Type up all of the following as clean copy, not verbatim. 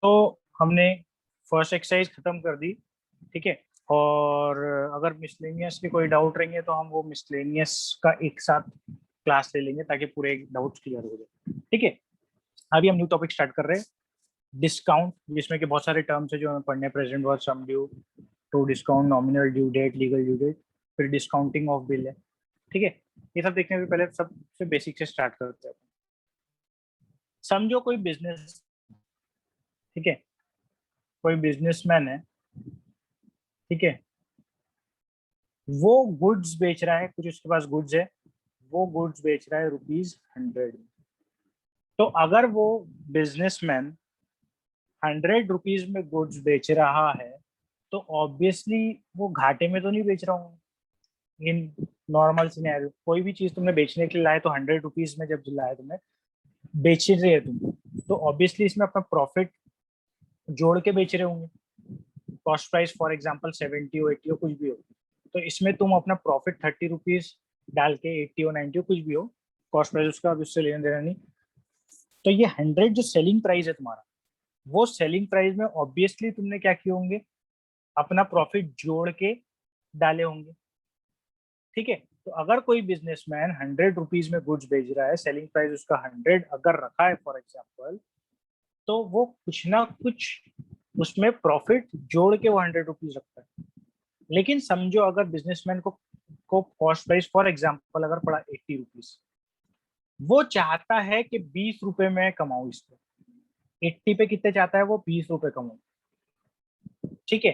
तो हमने first exercise खत्म कर दी। ठीक है। और अगर मिसलेनियस के कोई डाउट रहेंगे तो हम वो मिसलेनियस का एक साथ क्लास ले लेंगे ताकि पूरे डाउट्स क्लियर हो जाए। ठीक है। अभी हम न्यू टॉपिक स्टार्ट कर रहे हैं, डिस्काउंट, जिसमें कि बहुत सारे टर्म्स है जो हमें पढ़ने, present worth, sum due, true discount, nominal due date, legal due date, फिर डिस्काउंटिंग ऑफ बिल है। ठीक है। ये सब देखने से पहले सबसे बेसिक से स्टार्ट करते हैं। समझो कोई बिजनेस, ठीक है, कोई बिजनेसमैन है। ठीक है। वो गुड्स बेच रहा है, कुछ उसके पास गुड्स है, वो गुड्स बेच रहा है ₹100। तो अगर वो बिजनेसमैन ₹100 में गुड्स बेच रहा है तो ऑब्वियसली वो घाटे में तो नहीं बेच रहा हूँ। इन नॉर्मल सिनेरियो कोई भी चीज तुमने बेचने के लिए लाए तो ₹100 में जब लाए तुमने, बेच रहे हो तुम, तो ऑब्वियसली इसमें अपना प्रॉफिट जोड़ के बेच रहे होंगे। कॉस्ट प्राइस फॉर एग्जाम्पल 70 हो, 80 हो, कुछ भी हो, तो इसमें तुम अपना प्रॉफिट ₹30 डाल के, 80 हो, 90 हो, कुछ भी हो, कॉस्ट प्राइस उसका, अब उससे लेना देना नहीं। तो ये 100 जो सेलिंग प्राइस है तुम्हारा, वो सेलिंग प्राइस में ऑब्वियसली तुमने क्या किए होंगे, अपना प्रॉफिट जोड़ के डाले होंगे। ठीक है। तो अगर कोई बिजनेसमैन ₹100 में गुड्स बेच रहा है, सेलिंग प्राइस उसका 100 अगर रखा है फॉर एग्जाम्पल, तो वो कुछ ना कुछ उसमें प्रॉफिट जोड़ के वो ₹100 रखता है। लेकिन समझो अगर बिजनेसमैन को कॉस्ट प्राइस फॉर एग्जाम्पल अगर पड़ा ₹80, वो चाहता है कि ₹20 में कमाऊं इस पे। 80 पे कितने चाहता है वो, ₹20 कमाऊं। ठीक है।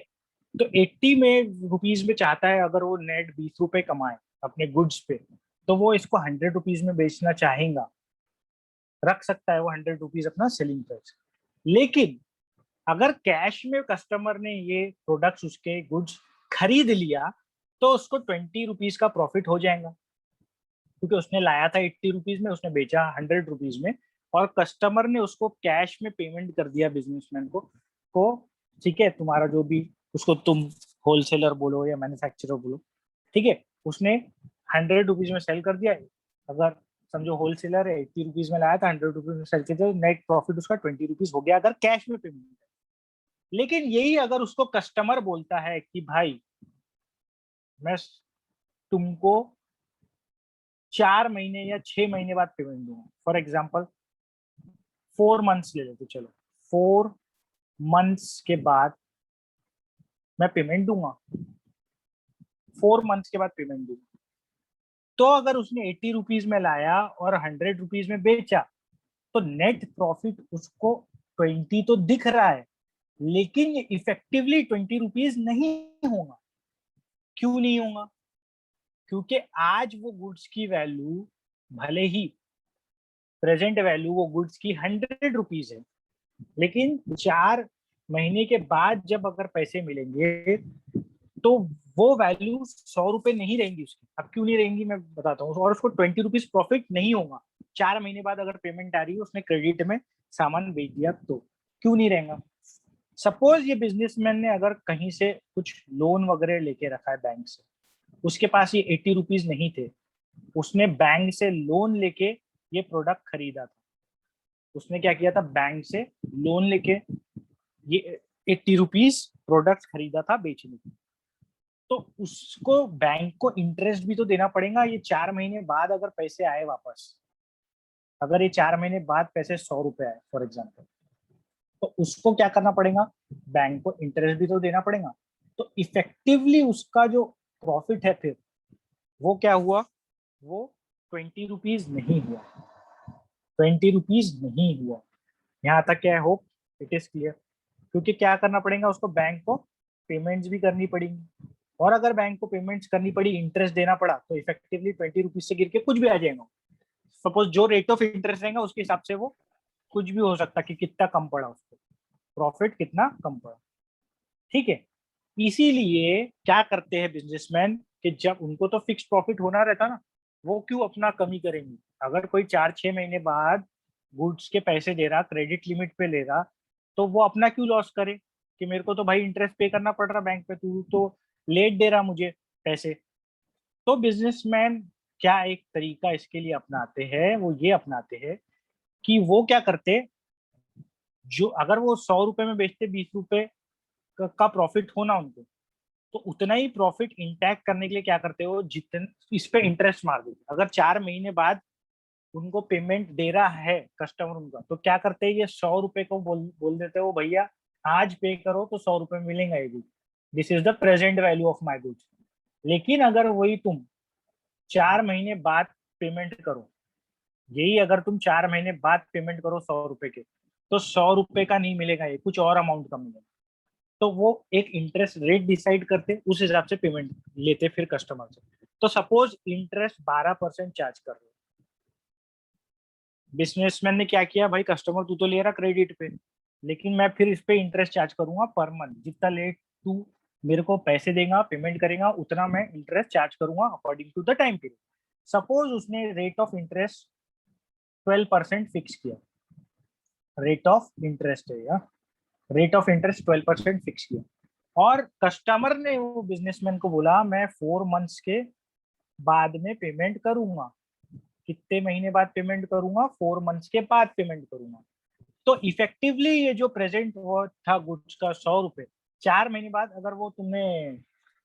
तो 80 में रुपीज में चाहता है अगर वो नेट ₹20 कमाए अपने गुड्स पे, तो वो इसको ₹100 में बेचना चाहेगा, रख सकता है वो ₹100 अपना सेलिंग प्राइस। लेकिन अगर कैश में कस्टमर ने ये प्रोडक्ट्स, उसके गुड्स खरीद लिया, तो उसको ₹20 का प्रॉफिट हो जाएगा, क्योंकि उसने लाया था ₹80 में, उसने बेचा ₹100 में, और कस्टमर ने उसको कैश में पेमेंट कर दिया बिजनेसमैन को। ठीक है, तुम्हारा जो भी, उसको तुम होलसेलर बोलो या मैन्युफैक्चरर बोलो। ठीक है। उसने ₹100 में सेल कर दिया। अगर समझो होलसेलर है, ₹80 में लाया था, ₹100 में सेल किया, तो नेट प्रॉफिट उसका ₹20 हो गया अगर कैश में पेमेंट है। लेकिन यही अगर उसको कस्टमर बोलता है कि भाई मैं तुमको 4 महीने या 6 महीने बाद पेमेंट दूंगा, फॉर एग्जाम्पल 4 मंथ्स ले लेते, चलो 4 मंथ्स के बाद मैं पेमेंट दूंगा, 4 मंथ्स के बाद पेमेंट दूंगा। तो अगर उसने ₹80 में लाया और ₹100 में बेचा, तो नेट प्रॉफिट उसको 20 तो दिख रहा है, लेकिन ये इफेक्टिवली ₹20 नहीं होगा। क्यों नहीं होगा? क्योंकि आज वो गुड्स की वैल्यू, भले ही प्रेजेंट वैल्यू वो गुड्स की ₹100 है, लेकिन 4 महीने के बाद जब अगर पैसे मिलेंगे, तो वो वैल्यू ₹100 नहीं रहेंगी उसकी। अब क्यों नहीं रहेंगी मैं बताता हूँ। और उसको ₹20 प्रॉफिट नहीं होगा। 4 महीने बाद अगर पेमेंट आ रही है, उसने क्रेडिट में सामान बेच दिया, तो क्यों नहीं रहेगा? सपोज ये बिजनेसमैन ने अगर कहीं से कुछ लोन वगैरह लेके रखा है बैंक से, उसके पास ये ₹80 नहीं थे, उसने बैंक से लोन लेके ये प्रोडक्ट खरीदा था। उसने क्या किया था, बैंक से लोन लेके ये ₹80 प्रोडक्ट खरीदा था बेचने के। तो उसको बैंक को इंटरेस्ट भी तो देना पड़ेगा। ये 4 महीने बाद अगर पैसे आए वापस, अगर ये 4 महीने बाद पैसे ₹100 आए फॉर एग्जाम्पल, तो उसको क्या करना पड़ेगा, बैंक को इंटरेस्ट भी तो देना पड़ेगा। तो इफेक्टिवली उसका जो प्रॉफिट है फिर वो क्या हुआ, वो ₹20 नहीं हुआ। ₹20 नहीं हुआ। यहाँ तक क्या है, होप इट इज क्लियर। क्योंकि क्या करना पड़ेगा उसको, बैंक को पेमेंट्स भी करनी पड़ेगी, और अगर बैंक को पेमेंट्स करनी पड़ी, इंटरेस्ट देना पड़ा, तो इफेक्टिवली ₹20 से गिर के कुछ भी आ जाएगा। सपोज जो रेट ऑफ इंटरेस्ट रहेगा उसके हिसाब से वो कुछ भी हो सकता कि कितना कम पड़ा उसको, प्रॉफिट कितना कम पड़ा। ठीक है। इसीलिए क्या करते हैं बिजनेसमैन, कि जब उनको तो फिक्स प्रॉफिट होना रहता ना, वो क्यों अपना कमी करेंगे। अगर कोई 4-6 महीने बाद गुड्स के पैसे दे रहा, क्रेडिट लिमिट पे ले रहा, तो वो अपना क्यों लॉस करे, कि मेरे को तो भाई इंटरेस्ट पे करना पड़ रहा बैंक पे, तू तो लेट दे रहा मुझे पैसे। तो बिजनेसमैन क्या एक तरीका इसके लिए अपनाते हैं, वो ये अपनाते हैं कि वो क्या करते, जो अगर वो 100 रुपए में बेचते, 20 रुपए का प्रॉफिट होना उनको, तो उतना ही प्रॉफिट इंटैक्ट करने के लिए क्या करते हो, जितने इस पे इंटरेस्ट मार देते। अगर 4 महीने बाद उनको पेमेंट दे रहा है कस्टमर उनका, तो क्या करते हैं, ये 100 रुपए को बोल देते हो भैया आज पे करो तो 100 रुपए मिलेंगे ये good, this is the present value of my goods. लेकिन अगर वही तुम 4 महीने बाद पेमेंट करो, यही अगर तुम 4 महीने बाद पेमेंट करो 100 रुपए के, तो 100 रुपए का नहीं मिलेगा, ये कुछ और अमाउंट का मिलेगा। तो वो एक इंटरेस्ट रेट डिसाइड करते, उस हिसाब से पेमेंट लेते फिर कस्टमर से। तो सपोज इंटरेस्ट 12% चार्ज कर रहे हो, बिजनेसमैन ने क्या किया, भाई कस्टमर तू तो ले रहा क्रेडिट पे, लेकिन मैं फिर इस पे इंटरेस्ट चार्ज करूंगा पर मंथ, जितना लेट तू मेरे को पैसे देगा, पेमेंट करेगा, उतना मैं इंटरेस्ट चार्ज करूंगा according to the time period. Suppose उसने रेट ऑफ इंटरेस्ट 12% फिक्स किया, रेट ऑफ इंटरेस्ट है या रेट ऑफ इंटरेस्ट 12% फिक्स किया, और कस्टमर ने वो बिजनेसमैन को बोला मैं 4 मंथ्स के बाद में पेमेंट करूंगा। कितने महीने बाद पेमेंट करूंगा, 4 मंथ्स के बाद पेमेंट करूंगा। तो इफेक्टिवली ये जो प्रेजेंट वो था गुड्स का 100 रुपए, 4 महीने बाद अगर वो तुमने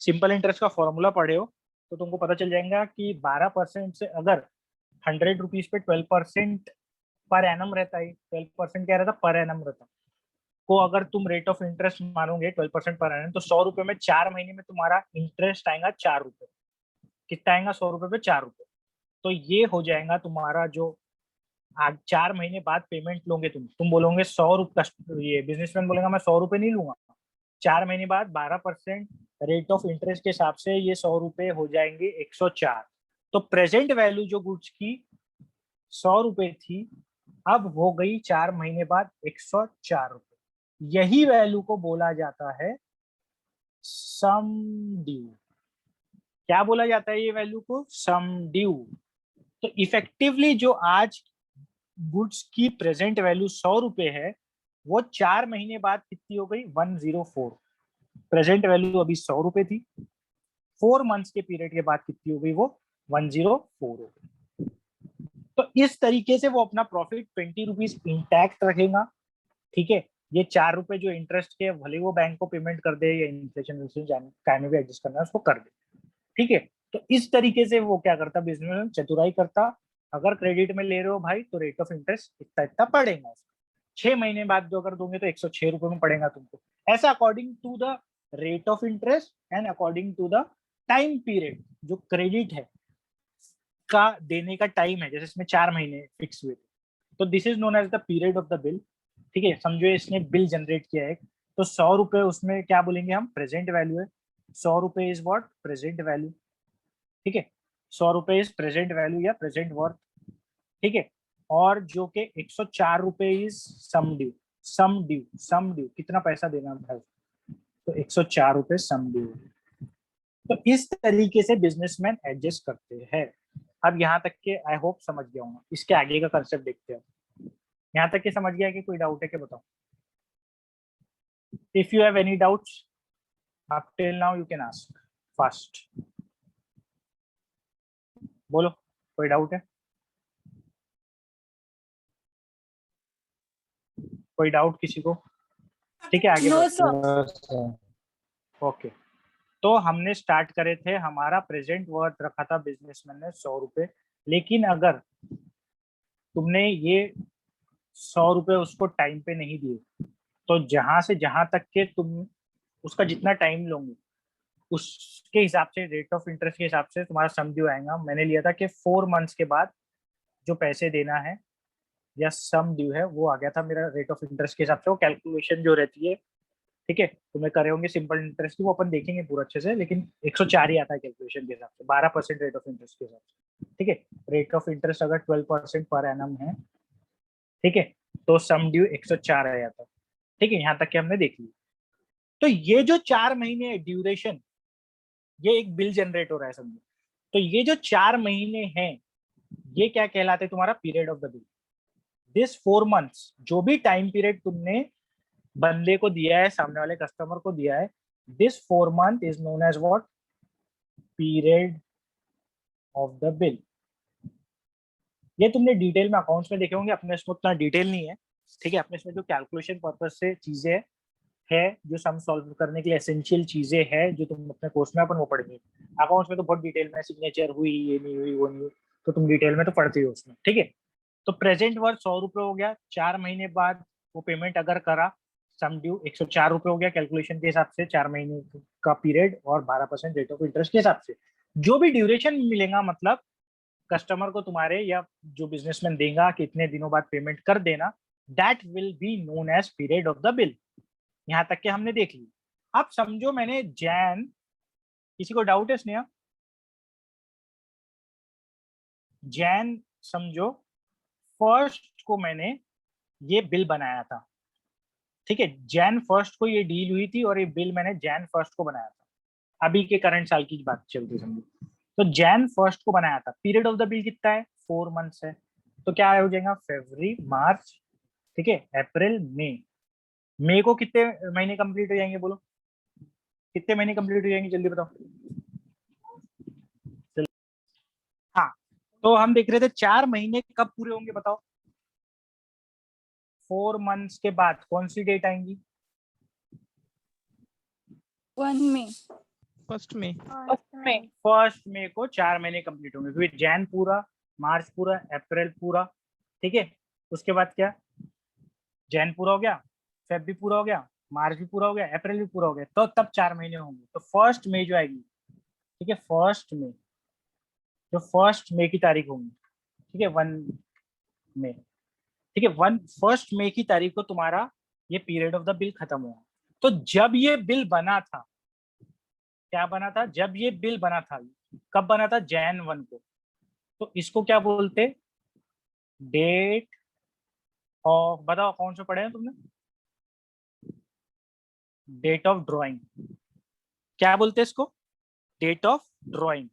सिंपल इंटरेस्ट का फॉर्मूला पढ़े हो तो तुमको पता चल जाएगा कि 12% से अगर 100 रुपीज पे 12% पर एनम रहता है, 12% क्या रहता, पर एनम रहता, को अगर तुम रेट ऑफ इंटरेस्ट मानोगे 12% पर एनम, तो 100 रुपए में 4 महीने में तुम्हारा इंटरेस्ट आएगा 4 रुपए। कितना आएगा, 100 रुपए पे 4 रुपए। तो ये हो जाएगा तुम्हारा जो आज 4 महीने बाद पेमेंट लोगे तुम बोलोगे 100 रुपये, ये बिजनेसमैन बोलेगा मैं 100 रुपए नहीं लूंगा, 4 महीने बाद 12% रेट ऑफ इंटरेस्ट के हिसाब से ये 100 रुपए हो जाएंगे 104। तो प्रेजेंट वैल्यू जो गुड्स की 100 रुपए थी, अब हो गई 4 महीने बाद 104 रुपए। यही वैल्यू को बोला जाता है सम ड्यू। क्या बोला जाता है ये वैल्यू को, सम ड्यू। तो इफेक्टिवली जो आज गुड्स की प्रेजेंट वैल्यू 100 रुपए है, वो 4 महीने बाद कितनी हो गई, 104। प्रेजेंट वैल्यू अभी 100 रुपए थी, 4 मंथ्स के पीरियड के बाद कितनी हो गई, वो 104 हो गई। तो इस तरीके से वो अपना प्रॉफिट 20 रुपीज इंटैक्ट रखेगा। ठीक है, ये 4 रुपए जो इंटरेस्ट के, भले वो बैंक को पेमेंट कर दे या इन्फ्लेशन काय में भी एडजस्ट करना है उसको कर दे। ठीक है, तो इस तरीके से वो क्या करता, बिजनेस चतुराई करता। अगर क्रेडिट में ले रहे हो भाई तो रेट ऑफ इंटरेस्ट इतना इतना पड़ेगा, 6 महीने बाद जो अगर दोगे तो 106 रुपए में पड़ेगा तुमको। ऐसा according to the rate of interest and according to the time period जो क्रेडिट है का देने का टाइम है, जैसे इसमें 4 महीने फिक्स हुए थे, तो this is known as the period of the bill. ठीक है, समझो इसने बिल जनरेट किया है, तो 100 रुपए उसमें क्या बोलेंगे हम, प्रेजेंट वैल्यू है। 100 रुपए इज वॉट, प्रेजेंट वैल्यू। ठीक है, 100 रुपए इज प्रेजेंट वैल्यू या प्रेजेंट वर्थ। ठीक है, और जो कि 104 रुपए is sum due. Sum due कितना पैसा देना है, तो 104 रुपए सम ड्यू। तो इस तरीके से बिजनेसमैन एडजस्ट करते हैं। अब यहाँ तक के आई होप समझ गया हूँ, इसके आगे का कंसेप्ट देखते हैं। यहाँ तक के समझ गया कि कोई डाउट है क्या, बताओ। If you have any doubts up till now you can ask fast। बोलो, कोई डाउट है, कोई डाउट किसी को। ठीक है, आगे नो बढ़ते सर। हैं। ओके, तो हमने स्टार्ट करे थे, हमारा प्रेजेंट वर्थ रखा था बिजनेसमैन ने 100 रुपए। लेकिन अगर तुमने ये 100 रुपए उसको टाइम पे नहीं दिए, तो जहां से जहां तक के तुम उसका जितना टाइम लोगे उसके हिसाब से, रेट ऑफ इंटरेस्ट के हिसाब से तुम्हारा सम ड्यू आएगा। मैंने लिया था कि 4 मंथ्स के बाद जो पैसे देना है या सम ड्यू है, वो आ गया था मेरा रेट ऑफ इंटरेस्ट के हिसाब से। वो कैलकुलेशन जो रहती है, ठीक है, तुम्हें करे होंगे सिंपल इंटरेस्ट की, वो अपन देखेंगे पूरा अच्छे से, लेकिन 104 ही आता है कैलकुलेशन के हिसाब से, 12% रेट ऑफ इंटरेस्ट के हिसाब से। ठीक है, रेट ऑफ इंटरेस्ट अगर 12% पर एनम है, ठीक है, तो सम ड्यू 104 आ जाता है। ठीक है, यहाँ तक के हमने देख लिया। तो ये जो 4 महीने ड्यूरेशन, ये एक बिल जनरेट हो रहा है समझो। तो ये जो 4 महीने हैं, ये क्या कहलाते हैं, तुम्हारा period of the bill. This 4 months जो भी टाइम पीरियड तुमने बंदे को दिया है, सामने वाले कस्टमर को दिया है, this 4 month is known as what, period of the bill. ये तुमने डिटेल में अकाउंट्स में देखे होंगे, अपने इसमें उतना डिटेल नहीं है, ठीक है, अपने इसमें जो कैलकुलेशन पर्पज से चीजें है, जो सम सॉल्व करने के लिए एसेंशियल चीजें हैं जो तुम अपने कोर्स में अपन वो पढ़ेंगे। अकाउंट्स में तो बहुत डिटेल में सिग्नेचर हुई, ये नहीं हुई, वो नहीं हुई, तो तुम डिटेल में तो पढ़ते ही हो उसमें। ठीक है, तो प्रेजेंट वर्थ 100 रुपये हो गया, 4 महीने बाद वो पेमेंट अगर करा, सम ड्यू 104 रुपये हो गया कैलकुलेशन के हिसाब से, 4 महीने का पीरियड और 12% रेट ऑफ इंटरेस्ट के हिसाब से। जो भी ड्यूरेशन मिलेगा, मतलब कस्टमर को तुम्हारे या जो बिजनेसमैन देगा कि इतने दिनों बाद पेमेंट कर देना, that will be known as period of the bill. यहाँ तक के हमने देख ली। अब समझो मैंने जैन, किसी को डाउट है स्नेहा? जैन समझो फर्स्ट को मैंने ये बिल बनाया था। ठीक है, जैन फर्स्ट को ये डील हुई थी और ये बिल मैंने जैन फर्स्ट को बनाया था। अभी के करंट साल की बात चलती समझो, तो जैन फर्स्ट को बनाया था। पीरियड ऑफ द बिल कितना है? 4 मंथ्स है। तो क्या हो जाएगा? फरवरी, मार्च, ठीक है, अप्रैल, मई। मई को कितने महीने कंप्लीट हो जाएंगे? बोलो कितने महीने कंप्लीट हो जाएंगे, जल्दी बताओ। हाँ, तो हम देख रहे थे 4 महीने कब पूरे होंगे, बताओ। 4 मंथ्स के बाद कौन सी डेट आएंगी? 1 में फर्स्ट में फर्स्ट में को 4 महीने कंप्लीट होंगे, क्योंकि जैन पूरा, मार्च पूरा, अप्रैल पूरा। ठीक है, उसके बाद क्या? जैन पूरा हो गया, फेब भी पूरा हो गया, मार्च भी पूरा हो गया, अप्रैल भी पूरा हो गया, तो तब 4 महीने होंगे। तो फर्स्ट मई जो आएगी, ठीक है, फर्स्ट मई, जो फर्स्ट मई की तारीख होगी, ठीक है, 1 मई, ठीक है, फर्स्ट मई की तारीख को तुम्हारा ये पीरियड ऑफ द बिल खत्म हुआ। तो जब ये बिल बना था, क्या बना था? जब ये बिल बना था, कब बना था? जैन 1 को। तो इसको क्या बोलते? डेट ऑफ, बताओ कौन से पढ़े हैं तुमने? Date of drawing. क्या बोलते हैं इसको? Date of drawing.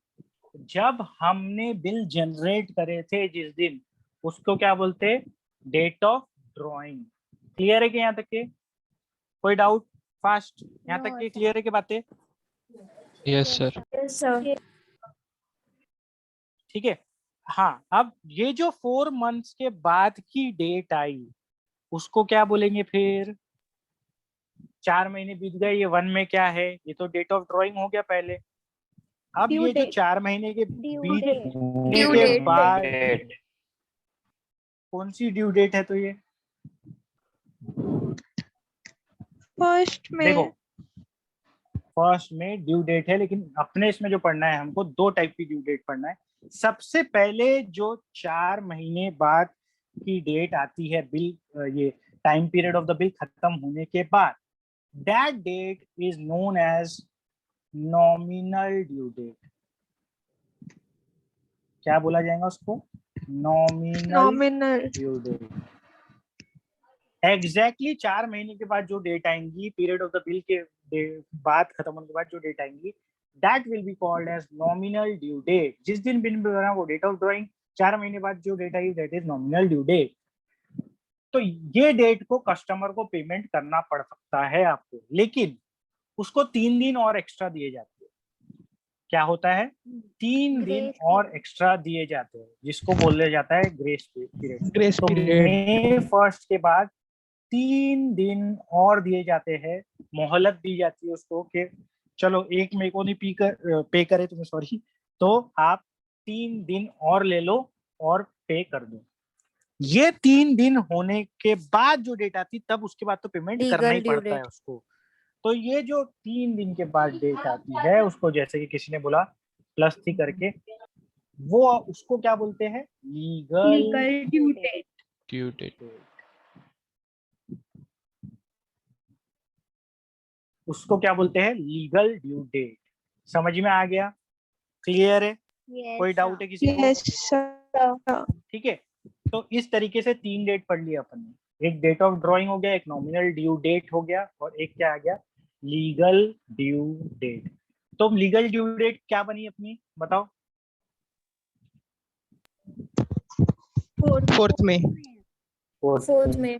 जब हमने बिल जनरेट करे थे जिस दिन, उसको क्या बोलते? Date of drawing. क्लियर है कि यहाँ तक के? कोई डाउट? फास्ट, यहाँ तक के क्लियर है कि बातें? Yes sir. ठीक है, हाँ। अब ये जो 4 मंथ्स के बाद की डेट आई, उसको क्या बोलेंगे फिर? 4 महीने बीत गए, ये 1 में क्या है? ये तो डेट ऑफ ड्रॉइंग हो गया पहले। अब ये जो 4 महीने के बीतने के बाद कौन सी ड्यू डेट है? तो ये फर्स्ट में देखो, फर्स्ट में ड्यू डेट है, लेकिन अपने इसमें जो पढ़ना है हमको, 2 टाइप की ड्यू डेट पढ़ना है। सबसे पहले जो 4 महीने बाद की डेट आती है बिल, ये time period of the bill खत्म होने के बाद, that date is known as nominal due date. क्या बोला जाएगा उसको? Nominal due date. एग्जैक्टली 4 महीने के बाद जो डेट आएंगी, पीरियड ऑफ द बिल के बाद खत्म होने के बाद जो डेट आएंगी, that will be called as nominal due date. जिस दिन बिल बना वो डेट ऑफ ड्रॉइंग, 4 महीने बाद जो डेट आई that is nominal due date. तो ये डेट को कस्टमर को पेमेंट करना पड़ सकता है आपको, लेकिन उसको 3 दिन और एक्स्ट्रा दिए जाते हैं। क्या होता है? 3 दिन और एक्स्ट्रा दिए जाते हैं, जिसको बोला जाता है ग्रेस पीरियड। ग्रेस तो पीरियड। मई 1 के बाद 3 दिन और दिए जाते हैं, मोहलत दी जाती है उसको कि चलो 1 मई को नहीं पे करे तुम्हें, सॉरी, तो आप 3 दिन और ले लो और पे कर दो। ये 3 दिन होने के बाद जो डेट आती, तब उसके बाद तो पेमेंट करना ही पड़ता है उसको। तो ये जो 3 दिन के बाद डेट आती है, उसको जैसे कि किसी ने बोला +3 करके, वो उसको क्या बोलते हैं? Legal due date. Due date. उसको क्या बोलते हैं? Legal due date. समझ में आ गया? क्लियर है? कोई डाउट है किसी को? Yes sir. ठीक है, तो इस तरीके से 3 डेट पढ़ लिया अपन ने। एक डेट ऑफ ड्रॉइंग हो गया, एक नॉमिनल ड्यू डेट हो गया, और एक क्या आ गया? Legal due date. तो लीगल ड्यू डेट क्या बनी अपनी, बताओ? फोर्थ में। फोर्थ में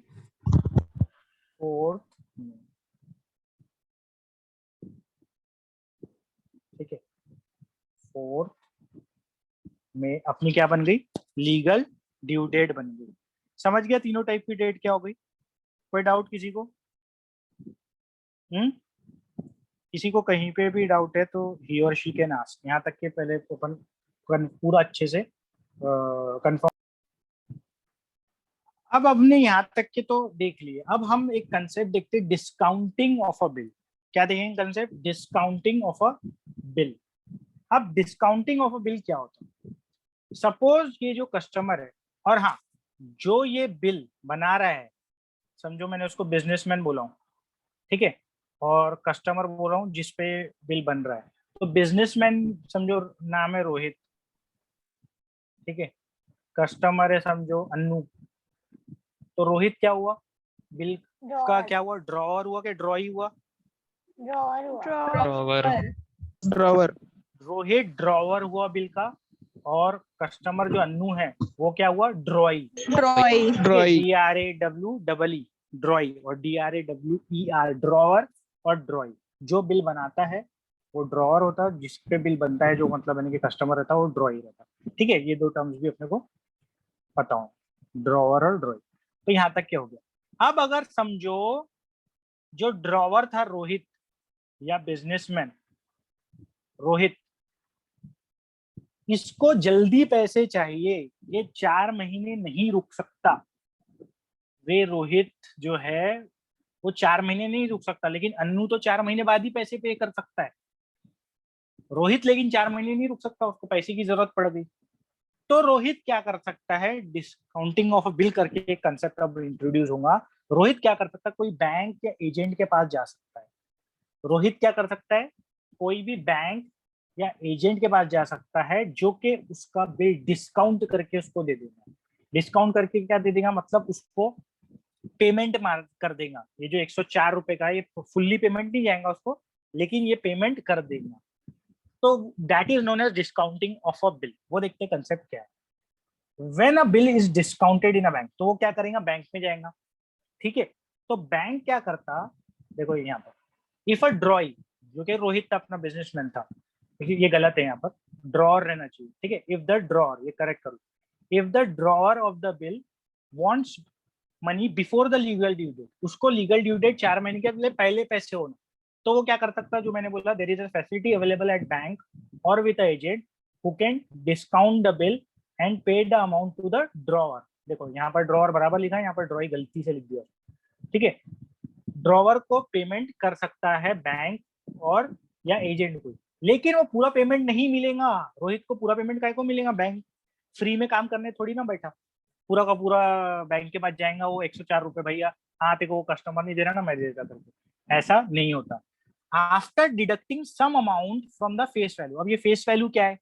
फोर्थ में, ठीक है, फोर्थ में अपनी क्या बन गई? लीगल ड्यू डेट बन गई। समझ गया तीनों टाइप की डेट क्या हो गई? कोई डाउट किसी को? किसी को कहीं पे भी डाउट है तो ही और शी कैन आस्क। यहाँ तक के पहले तो अपन पूरा अच्छे से कंफर्म। अब हमने यहाँ तक के तो देख लिए, अब हम एक कंसेप्ट देखते हैं, डिस्काउंटिंग ऑफ अ बिल। क्या देखेंगे concept? Discounting of a bill. अब डिस्काउंटिंग ऑफ अ बिल क्या होता है? सपोज ये जो कस्टमर है, और हाँ, जो ये बिल बना रहा है, समझो मैंने उसको बिजनेसमैन बोला हूँ, ठीक है, और कस्टमर बोल रहा हूँ जिसपे बिल बन रहा है। तो बिजनेसमैन समझो नाम है रोहित, ठीक है, कस्टमर है समझो अन्नू। तो रोहित क्या हुआ? बिल का क्या हुआ? ड्रॉवर हुआ कि ड्रॉई हुआ? Drawer. Drawer. रोहित ड्रॉवर हुआ बिल का, और कस्टमर जो अन्नू है वो क्या हुआ? ड्रॉई। Drawer. DRAWEE ड्रॉई, और DRAWER ड्रॉवर, और ड्रॉई जो बिल बनाता है वो ड्रॉवर होता है, जिसपे बिल बनता है जो मतलब यानी कि कस्टमर रहता है वो ड्रॉई रहता है। ठीक है, ये दो टर्म्स भी अपने को पता हो, ड्रॉवर और ड्रॉई। तो यहाँ तक क्या हो गया? अब अगर समझो जो ड्रॉवर था रोहित या बिजनेसमैन रोहित, इसको जल्दी पैसे चाहिए, ये 4 महीने नहीं रुक सकता। वे रोहित जो है वो 4 महीने नहीं रुक सकता, लेकिन अन्नू तो 4 महीने बाद ही पैसे पे कर सकता है। रोहित लेकिन 4 महीने नहीं रुक सकता, उसको पैसे की जरूरत पड़ गई। तो रोहित क्या कर सकता है? डिस्काउंटिंग ऑफ अ बिल करके एक कंसेप्ट अब इंट्रोड्यूस होगा। रोहित क्या कर सकता है? कोई बैंक या एजेंट के पास जा सकता है। रोहित क्या कर सकता है? कोई भी बैंक या एजेंट के पास जा सकता है, जो कि उसका बिल डिस्काउंट करके उसको दे देगा। डिस्काउंट करके क्या दे देगा? मतलब उसको पेमेंट मार कर देगा। ये जो 104 रुपए का, ये फुल्ली पेमेंट नहीं जाएगा उसको, लेकिन ये पेमेंट कर देगा। तो that is known as discounting of a bill. वो देखते हैं कंसेप्ट क्या है। When a bill is discounted in a bank, तो वो क्या करेगा? बैंक में जाएगा, ठीक है। तो बैंक क्या करता? देखो यहाँ पर, इफ अ ड्रॉई, जो कि रोहित अपना बिजनेसमैन था, ये गलत है, यहाँ पर ड्रॉर रहना चाहिए, ठीक है। इफ द ड्रॉर, ये करेक्ट करो, if the drawer of the bill wants money before the legal due date, उसको लीगल ड्यू डेट 4 महीने के पहले पैसे होना, तो वो क्या कर सकता है? जो मैंने बोला, there is a facility available at bank और with agent who can discount the bill and pay the amount to the drawer. देखो यहाँ पर ड्रॉवर बराबर लिखा है, यहाँ पर ड्रॉई गलती से लिख दिया, ठीक है। ड्रॉवर को पेमेंट कर सकता है बैंक और या एजेंट को, लेकिन वो पूरा पेमेंट नहीं मिलेगा। रोहित को पूरा पेमेंट काय को मिलेगा? बैंक फ्री में काम करने थोड़ी ना बैठा, पूरा का पूरा बैंक के पास जाएगा वो 104 रुपए, भैया हाँ तेरे को कस्टमर नहीं दे रहा ना, मैं दे देता करके, ऐसा नहीं होता। After deducting some amount from the face value. अब ये फेस वैल्यू क्या है?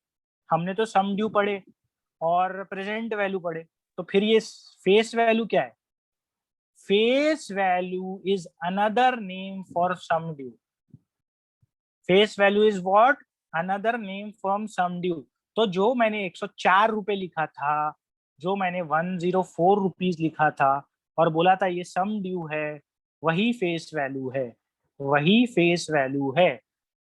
हमने तो सम ड्यू पढ़े और प्रेजेंट वैल्यू पढ़े, तो फिर ये फेस वैल्यू क्या है? Face value is another name for sum due. Face value is what? Another name from sum due. तो जो मैंने 104 रुपए लिखा था, जो मैंने 104 रुपीज लिखा था और बोला था ये सम ड्यू है, वही फेस वैल्यू है, वही फेस वैल्यू है।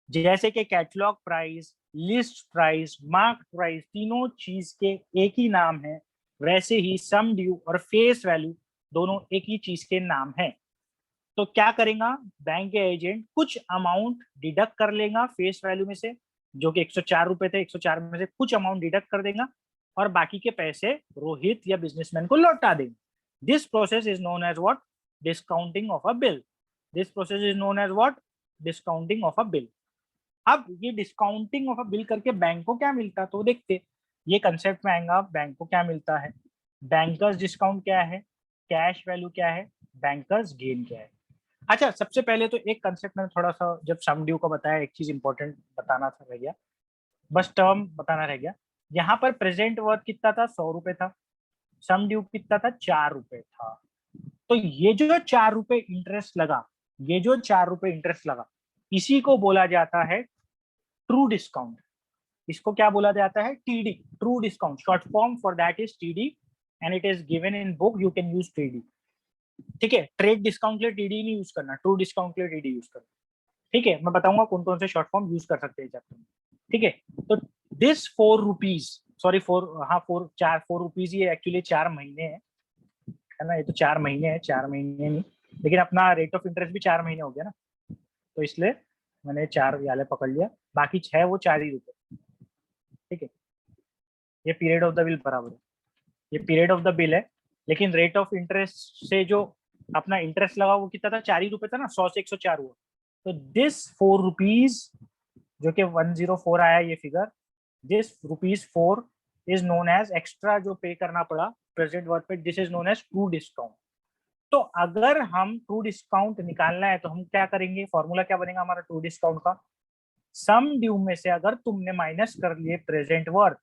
जैसे कि catalogue price, list price, mark price, तीनों चीज के एक ही नाम है, वैसे ही सम ड्यू और फेस वैल्यू दोनों एक ही चीज के नाम है। तो क्या करेगा बैंक या एजेंट? कुछ अमाउंट डिडक्ट कर लेगा फेस वैल्यू में से, जो कि 104 रुपए थे, 104 में से कुछ अमाउंट डिडक्ट कर देगा और बाकी के पैसे रोहित या बिजनेसमैन को लौटा देंगे। This process is known as what? Discounting of a bill. This process is known as what? Discounting of a bill. अब ये डिस्काउंटिंग ऑफ अ बिल करके बैंक को क्या मिलता है, तो देखते ये कंसेप्ट में आएगा। बैंक को क्या मिलता है? बैंकर्स डिस्काउंट क्या है? कैश वैल्यू क्या है? बैंकर्स गेन क्या है? अच्छा, सबसे पहले तो एक कंसेप्ट में थोड़ा सा, जब सम ड्यू को बताया, एक चीज इंपॉर्टेंट बताना था रह गया, बस टर्म बताना रह गया। यहाँ पर प्रेजेंट वर्थ कितना था? 100 रुपए था। सम ड्यू कितना था? 4 रुपए था। तो ये जो 4 रुपए इंटरेस्ट लगा, ये जो 4 रुपए इंटरेस्ट लगा, इसी को बोला जाता है ट्रू डिस्काउंट। इसको क्या बोला जाता है? TD, true discount. Short form for that is TD and it is given in book, you can use TD. ठीक है, ट्रेड डिस्काउंट के लिए टीडी नहीं यूज करना, ट्रू डिस्काउंट के लिए टीडी यूज करना। ठीक है, मैं बताऊंगा कौन कौन से शॉर्ट फॉर्म यूज कर सकते हैं चैप्टर में। ठीक है, तो दिस 4 रुपीज, सॉरी 4, हाँ 4 रुपीज, ये एक्चुअली 4 महीने है। है ना, ये तो 4 महीने है, 4 महीने नहीं, लेकिन अपना रेट ऑफ इंटरेस्ट भी 4 महीने हो गया ना, तो इसलिए मैंने 4 वाले पकड़ लिया, बाकी 6 वो 4 ही रुपए। ठीक है, ये पीरियड ऑफ द बिल बराबर है, ये पीरियड ऑफ द बिल है, लेकिन रेट ऑफ इंटरेस्ट से जो अपना इंटरेस्ट लगा वो कितना था, 4 ही रुपए था ना, 100 से 104 हुआ, तो दिस 4 रुपीज जो कि 104 आया ये figure, this ₹4 is known as extra जो पे करना पड़ा प्रेजेंट वर्थ पे, this is known as true discount. तो अगर हम ट्रू डिस्काउंट निकालना है तो हम क्या करेंगे, फॉर्मूला क्या बनेगा हमारा ट्रू डिस्काउंट का, सम ड्यू में से अगर तुमने माइनस कर लिए प्रेजेंट वर्थ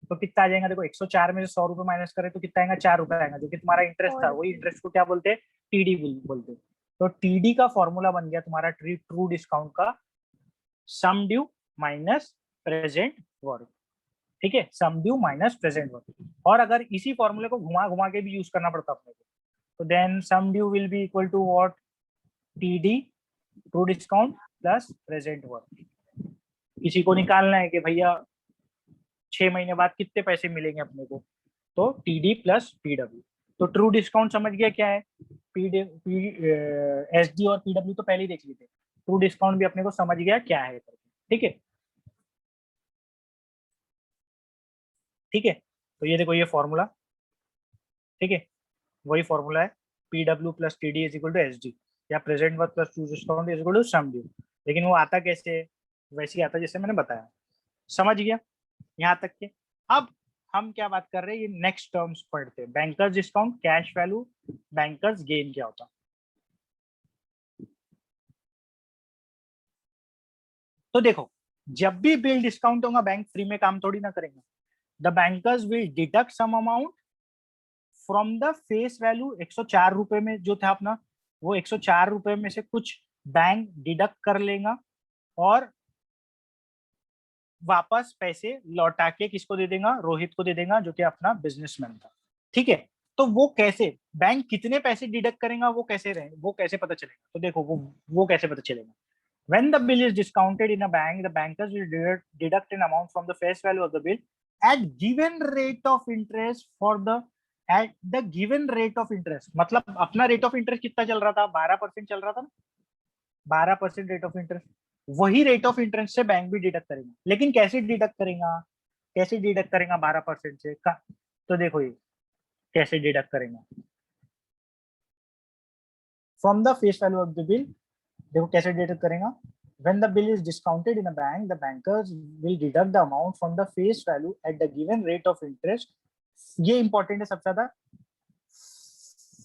तो कितना आ जाएगा, देखो 104 में से 100 रुपए माइनस करे तो कितना आएगा, 4 रुपए आएगा, जो कि तुम्हारा इंटरेस्ट था, वही इंटरेस्ट को क्या बोलते हैं, टीडी बोलते। तो टीडी का फॉर्मूला बन गया तुम्हारा ट्रू डिस्काउंट का, सम ड्यू माइनस प्रेजेंट वर्थ। ठीक है, सम ड्यू माइनस प्रेजेंट वर्थ। और अगर इसी फॉर्मूले को घुमा घुमा के भी यूज करना पड़ता अपने को, तो then sum due will be equal to what, TD true discount plus present worth. किसी को निकालना है कि भैया 6 महीने बाद कितने पैसे मिलेंगे अपने को, तो टीडी प्लस पीडब्ल्यू। तो ट्रू डिस्काउंट समझ गया क्या है, एसडी और पीडब्ल्यू तो पहले ही देख लिए थे, ट्रू डिस्काउंट भी अपने को समझ गया क्या है। ठीक है, ठीक है, तो ये देखो ये फॉर्मूला, ठीक है, वही फॉर्मूला है, PW plus TD is equal to SD, या present worth plus true discount is equal to sum due. लेकिन वो आता कैसे, वैसे ही आता जैसे मैंने बताया, समझ गया यहाँ तक के। अब हम क्या बात कर रहे हैं, ये नेक्स्ट टर्म्स पढ़ते हैं, bankers discount, cash value, bankers gain क्या होता। तो देखो, जब भी बिल डिस्काउंट होगा बैंक फ्री में काम थोड़ी ना करेंगे, the bankers will deduct some amount from the face value. 104 रुपए में जो था अपना, वो 104 रुपए में से कुछ बैंक डिडक्ट कर लेगा और वापस पैसे लौटा के किसको दे देगा, रोहित को दे देगा, जो कि अपना बिजनेसमैन था। ठीक है, तो वो कैसे, बैंक कितने पैसे डिडक्ट करेगा वो कैसे रहे, वो कैसे पता चलेगा, तो देखो वो कैसे पता चलेगा, when the bill is discounted in a bank, the bankers will deduct an amount from the face value of the bill at given rate of interest for the at the given rate of interest। मतलब अपना rate of interest कितना चल रहा था, 12% चल रहा था ना, 12% रेट ऑफ इंटरेस्ट, वही रेट ऑफ इंटरेस्ट से बैंक भी डिडक्ट करेगा। लेकिन कैसे डिडक्ट करेगा, कैसे डिडक्ट करेगा 12% से का, तो देखो ये कैसे डिडक्ट करेगा, from the face value of the bill. देखो कैसे डिडक्ट करेगा, when the bill is discounted in a bank, the bankers will deduct the amount from the face value at the given rate of interest। ये important है सबसे ज्यादा,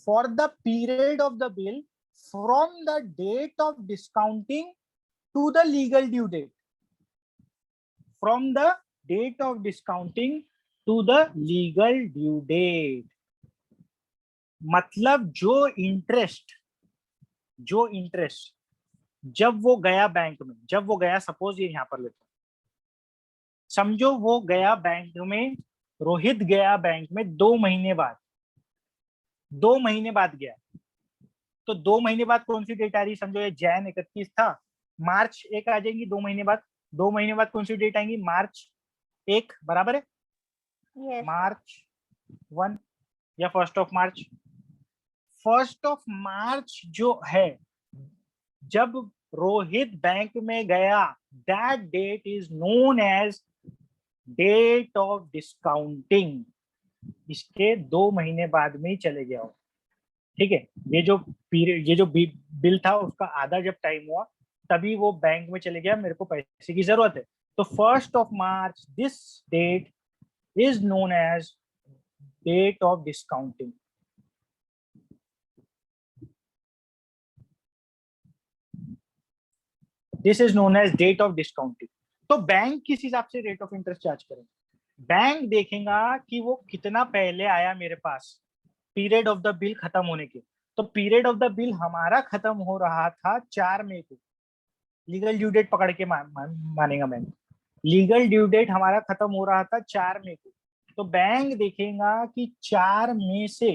for the period of the bill from the date of discounting to the legal due date, from the date of discounting to the legal due date। मतलब जो interest जब वो गया bank में, जब वो गया, सपोज ये यहाँ पर लेते हैं, समझो वो गया बैंक में, रोहित गया बैंक में 2 महीने बाद, 2 महीने बाद गया, तो 2 महीने बाद कौन सी डेट आ रही, समझो ये जैन 31 था, मार्च 1 आ जाएंगी 2 महीने बाद, 2 महीने बाद कौन सी डेट आएंगी, मार्च 1, बराबर है, Yes. मार्च 1 या 1 मार्च। 1 मार्च जो है, जब रोहित बैंक में गया, that date is known as date of discounting. इसके 2 महीने बाद में ही चले गया हो। ठीक है, ये जो पीरियड, ये जो बिल था उसका आधा जब टाइम हुआ तभी वो बैंक में चले गया, मेरे को पैसे की जरूरत है, तो 1 March this date is known as date of discounting. This is known as date of discounting. तो बैंक किस हिसाब से रेट ऑफ इंटरेस्ट चार्ज करेंगे, बैंक देखेगा कि वो कितना पहले आया मेरे पास पीरियड ऑफ द बिल खत्म होने के। तो पीरियड ऑफ द बिल हमारा खत्म हो रहा था 4 मई को, लीगल ड्यू डेट पकड़ के मानेगा बैंक, लीगल ड्यू डेट हमारा खत्म हो रहा था 4 मई को। तो बैंक देखेगा कि 4 मई से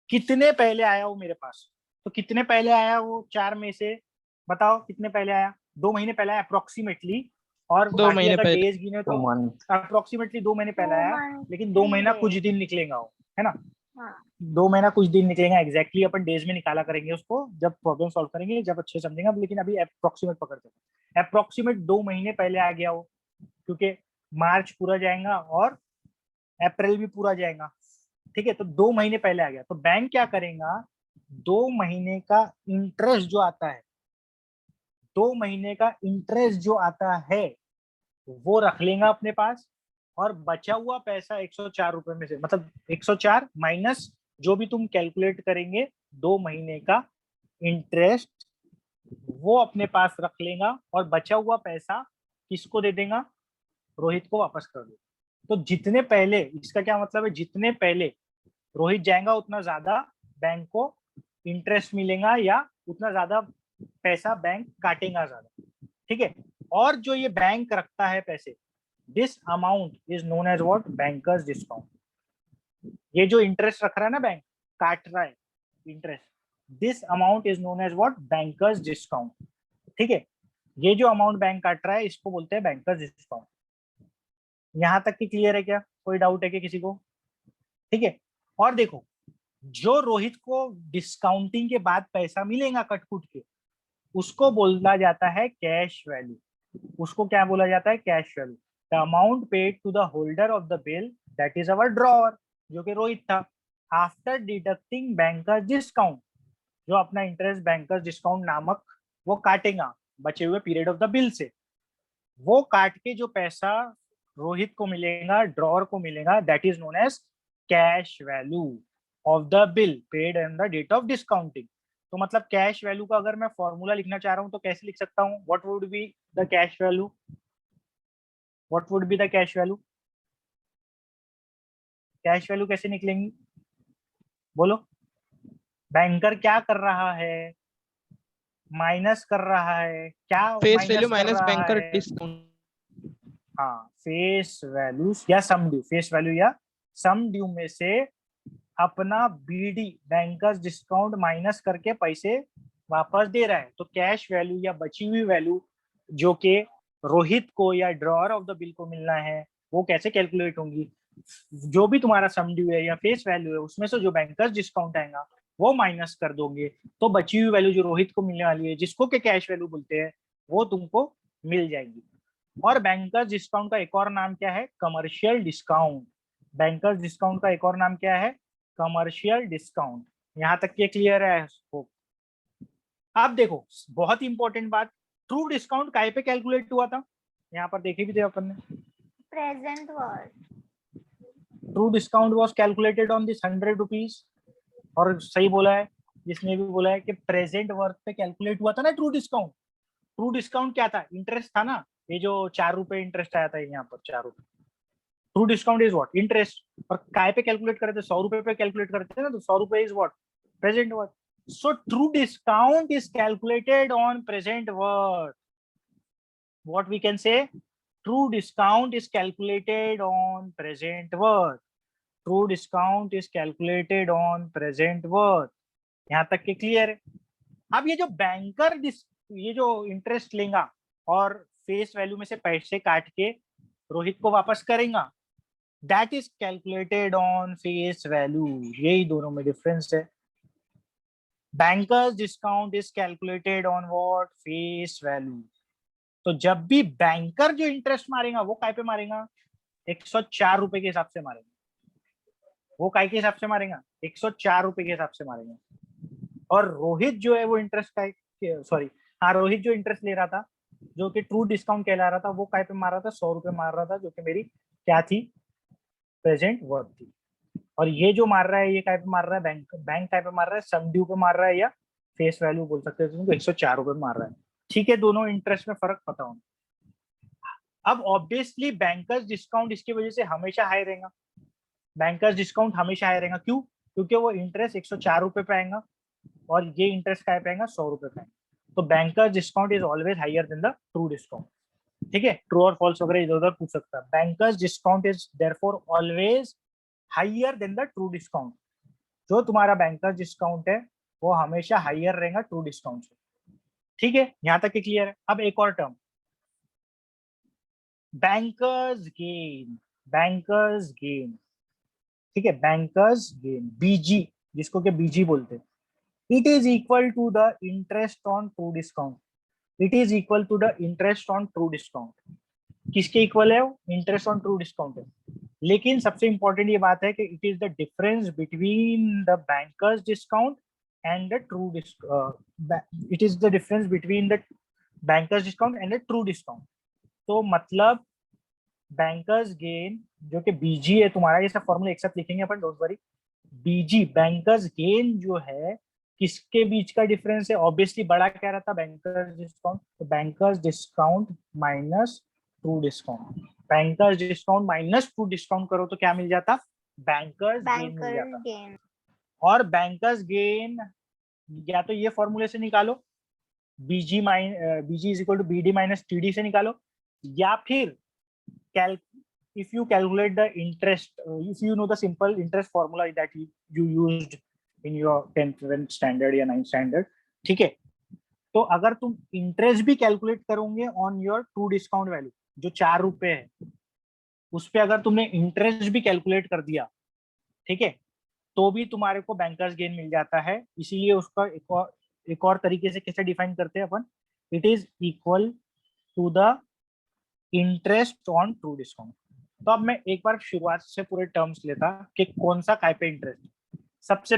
कितने पहले आया वो मेरे पास, तो कितने पहले आया वो 4 मई से, बताओ कितने पहले आया, 2 महीने पहले आया अप्रोक्सीमेटली, और 2 महीने अगर पहले, डेज गिने तो अप्रोक्सीमेटली 2 महीने पहले आया, लेकिन 2 महीना कुछ दिन निकलेगा वो, है ना। 2 महीना कुछ दिन निकलेगा, एग्जैक्टली अपन डेज में निकाला करेंगे उसको जब प्रॉब्लम सॉल्व करेंगे, जब अच्छे समझेंगे। अब लेकिन अभी अप्रोक्सीमेट पकड़ते हैं, अप्रोक्सीमेट 2 महीने पहले आ गया हो, क्योंकि मार्च पूरा जाएगा और अप्रैल भी पूरा जाएगा, ठीक है। तो 2 महीने पहले आ गया, तो बैंक क्या करेगा, 2 महीने का इंटरेस्ट जो आता है, 2 महीने का इंटरेस्ट जो आता है वो रख लेगा अपने पास, और बचा हुआ पैसा 104 रुपए में से, मतलब 104 माइनस जो भी तुम कैलकुलेट करेंगे 2 महीने का इंटरेस्ट, वो अपने पास रख लेगा, और बचा हुआ पैसा किसको दे देगा, रोहित को वापस कर दे। तो जितने पहले, इसका क्या मतलब है, जितने पहले रोहित जाएगा उतना ज्यादा बैंक को इंटरेस्ट मिलेगा, या उतना ज्यादा पैसा बैंक काटेगा ज्यादा, ठीक है। और जो ये बैंक रखता है पैसे, this amount is known as what, bankers discount. ये जो इंटरेस्ट रख रहा है ना बैंक, काट रहा है interest, this amount is known as what, bankers discount, ठीक है। ये जो अमाउंट बैंक काट रहा है इसको बोलते हैं बैंकर्स डिस्काउंट। यहां तक की क्लियर है क्या, कोई डाउट है क्या किसी को, ठीक है। और देखो, जो रोहित को डिस्काउंटिंग के बाद पैसा मिलेगा कटकुट के, उसको बोला जाता है कैश वैल्यू। उसको क्या बोला जाता है, cash value. The amount paid to the holder of the bill, that is our drawer, जो कि रोहित था, आफ्टर डिडक्टिंग बैंकर्स डिस्काउंट, जो अपना इंटरेस्ट बैंकर्स डिस्काउंट नामक वो काटेगा बचे हुए पीरियड ऑफ द बिल से, वो काट के जो पैसा रोहित को मिलेगा, ड्रॉवर को मिलेगा, that is known as cash value of the bill paid and the date of discounting. तो मतलब कैश वैल्यू का अगर मैं फॉर्मूला लिखना चाह रहा हूं तो कैसे लिख सकता हूं, what would be the cash value, what would be the cash value, cash value कैसे निकलेंगी, बोलो। बैंकर क्या कर रहा है, माइनस कर रहा है, क्या फेस वैल्यू माइनस कर माइनस रहा बैंकर है, डिस्काउंट। हाँ, फेस वैल्यू या सम ड्यू, फेस वैल्यू या सम ड्यू में से अपना बीडी बैंकर्स डिस्काउंट माइनस करके पैसे वापस दे रहा है। तो कैश वैल्यू या बची हुई वैल्यू जो कि रोहित को या ड्रॉअर ऑफ द बिल को मिलना है, वो कैसे कैलकुलेट होंगी, जो भी तुम्हारा सम ड्यू है या फेस वैल्यू है उसमें से जो बैंकर्स डिस्काउंट आएगा वो माइनस कर दोगे, तो बची हुई वैल्यू जो रोहित को मिलने वाली है, जिसको के कैश वैल्यू बोलते हैं, वो तुमको मिल जाएगी। और बैंकर्स डिस्काउंट का एक और नाम क्या है, कमर्शियल डिस्काउंट। बैंकर्स डिस्काउंट का एक और नाम क्या है, कमर्शियल डिस्काउंट। यहां तक ये क्लियर है। अब देखो बहुत ही इंपॉर्टेंट बात, ट्रू डिस्काउंट काय पे कैलकुलेट हुआ था, यहाँ पर देखे भी थे अपन ने, present word. True discount was calculated on this 100 rupees. और सही बोला है जिसने भी बोला है कि प्रेजेंट वर्थ पे कैलकुलेट हुआ था ना ट्रू डिस्काउंट। ट्रू डिस्काउंट क्या था, इंटरेस्ट था ना, ये जो 4 रुपए इंटरेस्ट आया था यहाँ पर 4 रुपए, true discount is what, interest. और काय पे कैलकुलेट करते थे, 100 रुपए पे कैलकुलेट करते थे ना, तो 100 रुपए is what, present worth. So true discount is calculated on present worth. What we can say, true discount is calculated on present worth, true discount is calculated on present worth. यहाँ तक के clear है। अब ये जो banker ये जो interest लेगा और फेस वैल्यू में से पैसे काट के रोहित को वापस करेगा, that is calculated on face value. यही दोनों में डिफरेंस है। Bankers discount is calculated on what, face value. तो जब भी बैंकर जो इंटरेस्ट मारेगा वो काय पे मारेगा, 104 रुपए के हिसाब से मारेगा। वो काय के हिसाब से मारेगा, 104 रुपए के हिसाब से मारेगा। और रोहित जो है वो इंटरेस्ट का, सॉरी हाँ, रोहित जो इंटरेस्ट ले रहा था जो कि ट्रू डिस्काउंट कहला रहा था, वो काय पे मार रहा था, 100 रुपए मार रहा था, जो कि मेरी क्या थी, प्रेजेंट वर्थ थी। और ये जो मार रहा है ये काय पे मार रहा है, बैंक काय पे मार रहा है, सम ड्यू पे मार रहा है, या फेस वैल्यू बोल सकते हैं, 104 रुपए मार रहा है। ठीक है, दोनों इंटरेस्ट में फर्क पता होना। अब ऑब्वियसली बैंकर्स डिस्काउंट इसकी वजह से हमेशा हाई रहेगा। बैंकर्स डिस्काउंट हमेशा हाई रहेगा, क्यों, क्योंकि वो इंटरेस्ट 104 रुपए पे आएगा और ये इंटरेस्ट काय पे आएगा, 100 रुपए पे आएगा। तो bankers discount is always higher than the true discount. ठीक है, ट्रू और फॉल्स वगैरह इधर उधर पूछ सकता है। Bankers discount is therefore always higher than the true discount. जो तुम्हारा बैंकर्स डिस्काउंट है वो हमेशा हायर रहेगा ट्रू डिस्काउंट से। ठीक है, यहां तक क्लियर है। अब एक और term, bankers gain. Bankers gain, ठीक है, बैंकर्स गेन बीजी, जिसको के बीजी बोलते हैं, it is equal to the interest on true discount, it is equal to the interest on true discount. किसके इक्वल है वो? इंटरेस्ट ऑन ट्रू डिस्काउंट है। लेकिन सबसे इंपॉर्टेंट ये बात है कि it is the difference between the bankers discount and the true discount, it is the difference between the bankers discount and the true discount. तो मतलब बैंकर्स गेन जो कि बीजी है तुम्हारा, ये सब फॉर्मूला एक साथ लिखेंगे अपन, don't worry. BG bankers gain जो है किसके बीच का डिफरेंस है? ऑब्वियसली बड़ा क्या रहता? Bankers discount. तो bankers discount minus true discount, bankers discount minus true discount करो तो क्या मिल जाता? बैंकर्स गेन मिल जाता। गेन। और बैंकर्स गेन या तो ये फॉर्मूले से निकालो, BG is equal to BD minus TD से निकालो, या फिर if you calculate the interest, if you know the simple interest formula that you used in your 10th standard या 9th standard, ठीक है, तो अगर तुम इंटरेस्ट भी कैलकुलेट करोगे on your true discount value जो 4 रुपए है, उस पे अगर तुमने इंटरेस्ट भी कैलकुलेट कर दिया, ठीक है, तो भी तुम्हारे को बैंकर्स गेन मिल जाता है। इसीलिए उसका एक और तरीके से कैसे डिफाइन करते हैं अपन, it is equal to the interest on true discount. तो अब मैं एक बार शुरुआत से पूरे टर्म्स लेता कि कौन सा काय पे इंटरेस्ट। सबसे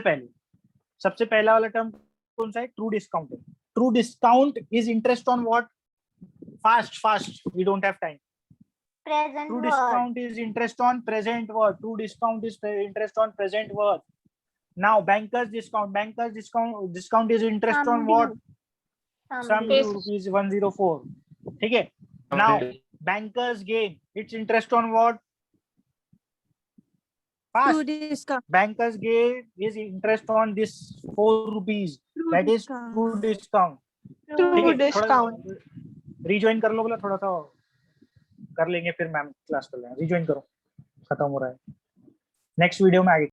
पहला वाला टर्म कौन सा है? ट्रू डिस्काउंट है। True discount is interest on what? Fast we don't have time. Present True worth. discount is interest on present worth. True discount is interest on present worth. Now bankers discount is interest on what? Sum due rupees 104. ठीक है। Now bankers gain, it's interest on what? True Fast. discount. Bankers gain is interest on this 4 rupees. That is true discount. True ठीक है, discount. Rejoin कर लो, बोला थोड़ा सा कर लेंगे, फिर मैम क्लास कर लेंगे। रिज्वाइन करो, खत्म हो रहा है। नेक्स्ट वीडियो में आगे